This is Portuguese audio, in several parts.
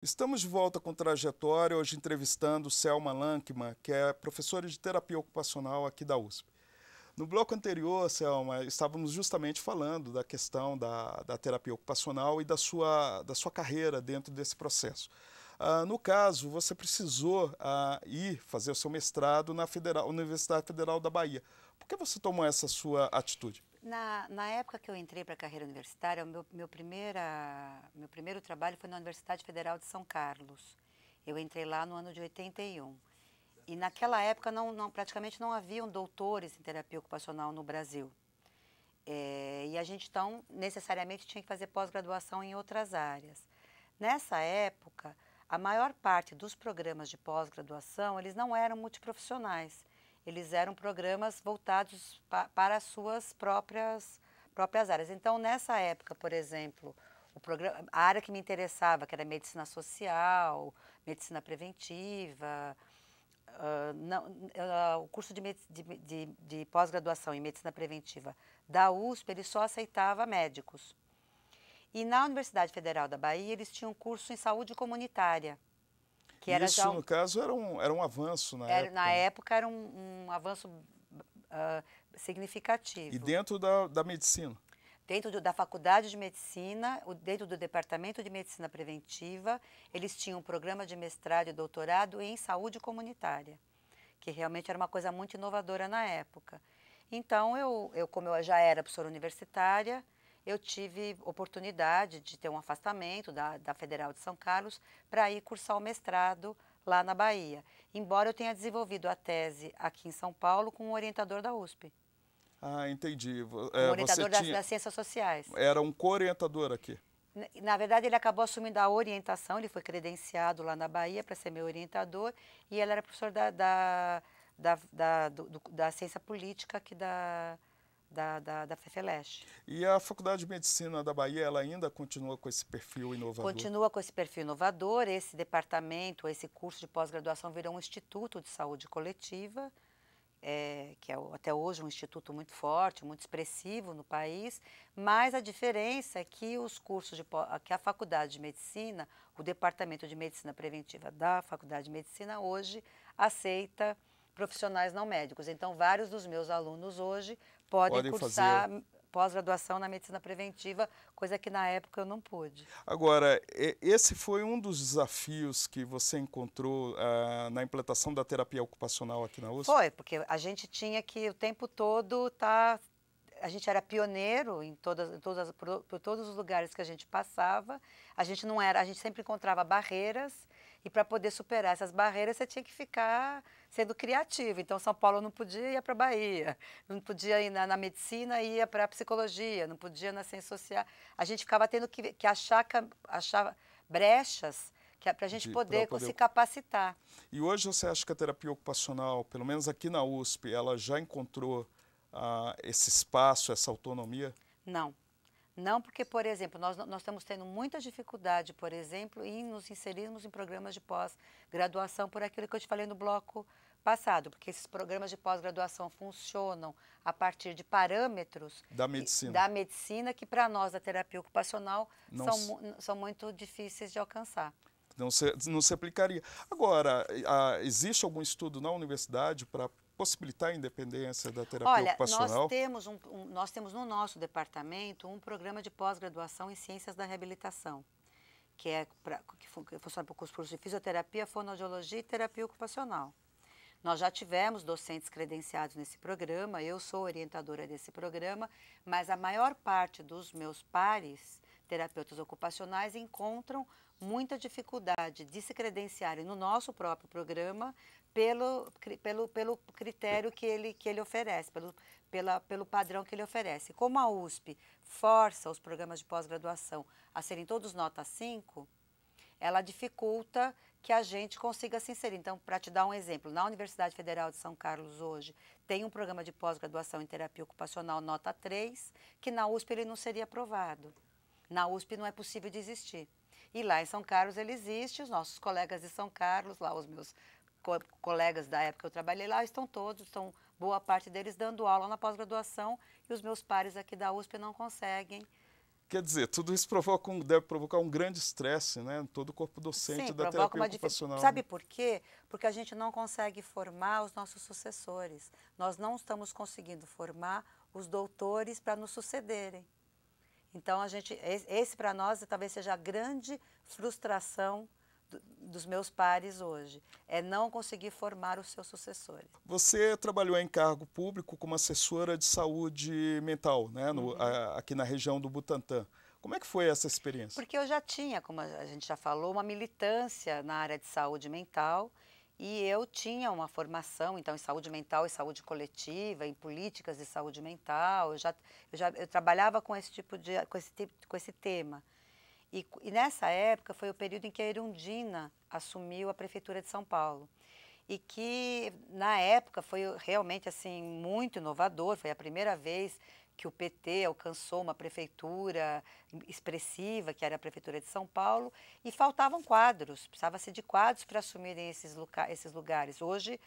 Estamos de volta com Trajetória, hoje entrevistando Selma Lankman, que é professora de terapia ocupacional aqui da USP. No bloco anterior, Selma, estávamos justamente falando da questão da terapia ocupacional e da sua carreira dentro desse processo. No caso, você precisou ir fazer o seu mestrado na Universidade Federal da Bahia. Por que você tomou essa sua atitude? Na época que eu entrei para a carreira universitária, o meu primeiro trabalho foi na Universidade Federal de São Carlos. Eu entrei lá no ano de 81. E naquela época praticamente não haviam doutores em terapia ocupacional no Brasil. E a gente, então, necessariamente tinha que fazer pós-graduação em outras áreas. Nessa época, a maior parte dos programas de pós-graduação, eles não eram multiprofissionais. Eles eram programas voltados para as suas próprias áreas. Então, nessa época, por exemplo, a área que me interessava, que era medicina social, medicina preventiva, o curso de pós-graduação em medicina preventiva da USP, ele só aceitava médicos. E na Universidade Federal da Bahia, eles tinham um curso em saúde comunitária. Que era isso, no caso, era um avanço na época. Na época era um avanço significativo. E dentro da medicina? Dentro da Faculdade de Medicina, dentro do Departamento de Medicina Preventiva, eles tinham um programa de mestrado e doutorado em saúde comunitária, que realmente era uma coisa muito inovadora na época. Então, como eu já era professora universitária, eu tive oportunidade de ter um afastamento da Federal de São Carlos para ir cursar o mestrado lá na Bahia. Embora eu tenha desenvolvido a tese aqui em São Paulo com um orientador da USP. Ah, entendi. Um orientador das ciências sociais. Era um co-orientador aqui. Na verdade, ele acabou assumindo a orientação, ele foi credenciado lá na Bahia para ser meu orientador, e ele era professor da ciência política aqui da FEFELESH. E a Faculdade de Medicina da Bahia, ela ainda continua com esse perfil inovador? Continua com esse perfil inovador. Esse departamento, esse curso de pós-graduação virou um instituto de saúde coletiva, que é até hoje um instituto muito forte, muito expressivo no país, mas a diferença é que que a Faculdade de Medicina, o Departamento de Medicina Preventiva da Faculdade de Medicina hoje aceita profissionais não médicos. Então, vários dos meus alunos hoje podem cursar pós-graduação na medicina preventiva, coisa que na época eu não pude. Agora, esse foi um dos desafios que você encontrou na implantação da terapia ocupacional aqui na USP? Foi, porque a gente tinha que o tempo todo a gente era pioneiro por todos os lugares que a gente passava. A gente sempre encontrava barreiras, e para poder superar essas barreiras você tinha que ficar sendo criativo. Então São Paulo não podia ir para a Bahia, não podia ir na medicina, ia para a psicologia, não podia na ciência social. A gente ficava tendo que achar brechas para a gente poder se capacitar. E hoje você acha que a terapia ocupacional, pelo menos aqui na USP, ela já encontrou esse espaço, essa autonomia? Não. Não, porque, por exemplo, nós estamos tendo muita dificuldade, por exemplo, em nos inserirmos em programas de pós-graduação, por aquilo que eu te falei no bloco passado, porque esses programas de pós-graduação funcionam a partir de parâmetros da medicina que, para nós, da terapia ocupacional, são muito difíceis de alcançar. Não se aplicaria. Agora, existe algum estudo na universidade para possibilitar a independência da terapia ocupacional? Olha, nós temos no nosso departamento um programa de pós-graduação em ciências da reabilitação, que funciona para o curso de fisioterapia, fonoaudiologia e terapia ocupacional. Nós já tivemos docentes credenciados nesse programa, eu sou orientadora desse programa, mas a maior parte dos meus pares, terapeutas ocupacionais, encontram muita dificuldade de se credenciarem no nosso próprio programa pelo critério que ele oferece, pelo padrão que ele oferece. Como a USP força os programas de pós-graduação a serem todos nota 5, ela dificulta que a gente consiga se inserir. Então, para te dar um exemplo, na Universidade Federal de São Carlos hoje tem um programa de pós-graduação em terapia ocupacional nota 3, que na USP ele não seria aprovado. Na USP não é possível de existir. E lá em São Carlos ele existe, os nossos colegas de São Carlos, lá os meus colegas da época que eu trabalhei lá, estão boa parte deles dando aula na pós-graduação, e os meus pares aqui da USP não conseguem Quer dizer, tudo isso deve provocar um grande estresse, né, em todo o corpo docente Sim, da provoca terapia uma ocupacional. Sabe por quê? Porque a gente não consegue formar os nossos sucessores. Nós não estamos conseguindo formar os doutores para nos sucederem. Então, esse para nós talvez seja a grande frustração dos meus pares hoje, é não conseguir formar os seus sucessores. Você trabalhou em cargo público como assessora de saúde mental, né, aqui na região do Butantã. Como é que foi essa experiência? Porque eu já tinha, como a gente já falou, uma militância na área de saúde mental e eu tinha uma formação, então, em saúde mental e saúde coletiva, em políticas de saúde mental. Eu trabalhava com com esse tema. E nessa época foi o período em que a Erundina assumiu a Prefeitura de São Paulo. E que, na época, foi realmente assim, muito inovador. Foi a primeira vez que o PT alcançou uma prefeitura expressiva, que era a Prefeitura de São Paulo, e faltavam quadros, precisava-se de quadros para assumirem esses lugares. Hoje,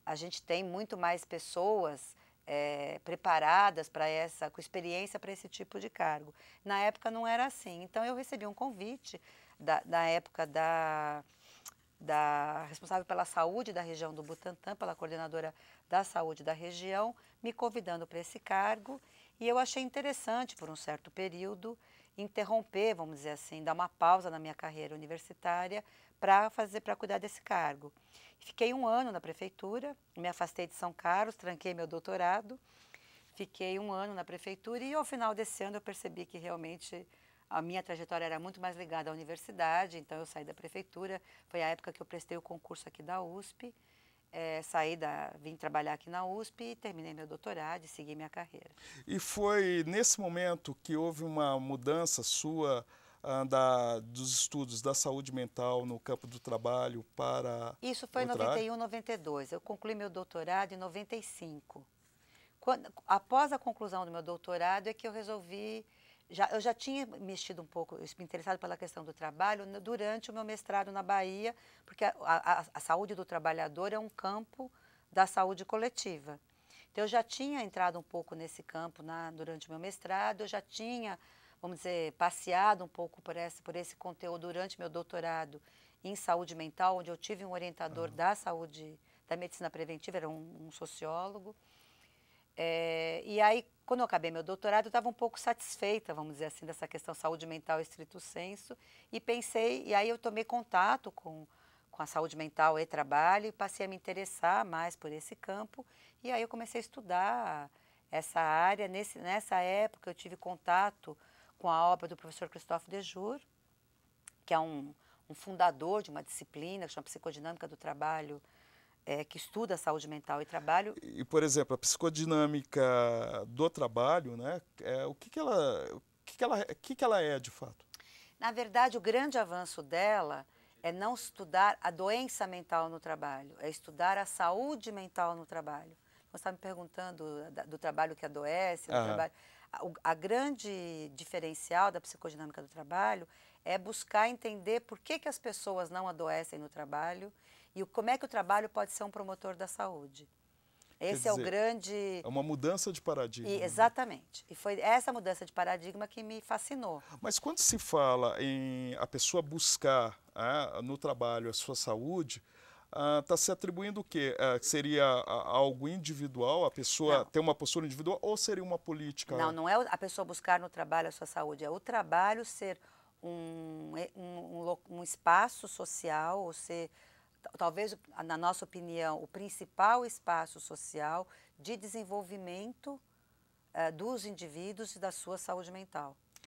a gente tem muito mais pessoas preparadas com experiência para esse tipo de cargo. Na época não era assim. Então eu recebi um convite da época da responsável pela saúde da região do Butantã, pela coordenadora da saúde da região, me convidando para esse cargo. E eu achei interessante, por um certo período, interromper, vamos dizer assim, dar uma pausa na minha carreira universitária para cuidar desse cargo. Fiquei um ano na prefeitura, me afastei de São Carlos, tranquei meu doutorado, fiquei um ano na prefeitura e ao final desse ano eu percebi que realmente a minha trajetória era muito mais ligada à universidade, então eu saí da prefeitura, foi a época que eu prestei o concurso aqui da USP, vim trabalhar aqui na USP e terminei meu doutorado e segui minha carreira. E foi nesse momento que houve uma mudança sua dos estudos da saúde mental no campo do trabalho para Isso foi em outra área? 91, 92. Eu concluí meu doutorado em 95. Após a conclusão do meu doutorado é que eu resolvi... eu já tinha mexido um pouco, me interessado pela questão do trabalho durante o meu mestrado na Bahia, porque a saúde do trabalhador é um campo da saúde coletiva. Então, eu já tinha entrado um pouco nesse campo durante o meu mestrado, eu já tinha, vamos dizer, passeado um pouco por esse conteúdo durante meu doutorado em saúde mental, onde eu tive um orientador da saúde, da medicina preventiva, era um sociólogo. E aí, quando eu acabei meu doutorado, eu estava um pouco satisfeita, vamos dizer assim, dessa questão saúde mental estrito sensu, e aí eu tomei contato com a saúde mental e trabalho, e passei a me interessar mais por esse campo, e aí eu comecei a estudar essa área. Nessa época, eu tive contato com a obra do professor Christophe Dejour, que é um fundador de uma disciplina que chama Psicodinâmica do Trabalho, que estuda saúde mental e trabalho. E, por exemplo, a psicodinâmica do trabalho, né, o que que ela é de fato? Na verdade, o grande avanço dela é não estudar a doença mental no trabalho, é estudar a saúde mental no trabalho. Você está me perguntando do trabalho que adoece, do trabalho. A grande diferencial da psicodinâmica do trabalho é buscar entender por que as pessoas não adoecem no trabalho e como é que o trabalho pode ser um promotor da saúde. Esse é o grande... É uma mudança de paradigma. Exatamente. E foi essa mudança de paradigma que me fascinou. Mas quando se fala em a pessoa buscar no trabalho a sua saúde, está se atribuindo o quê? Seria algo individual, a pessoa ter uma postura individual, ou seria uma política? Não, não é a pessoa buscar no trabalho a sua saúde, é o trabalho ser um espaço social, ou ser, talvez, na nossa opinião, o principal espaço social de desenvolvimento dos indivíduos e da sua saúde mental.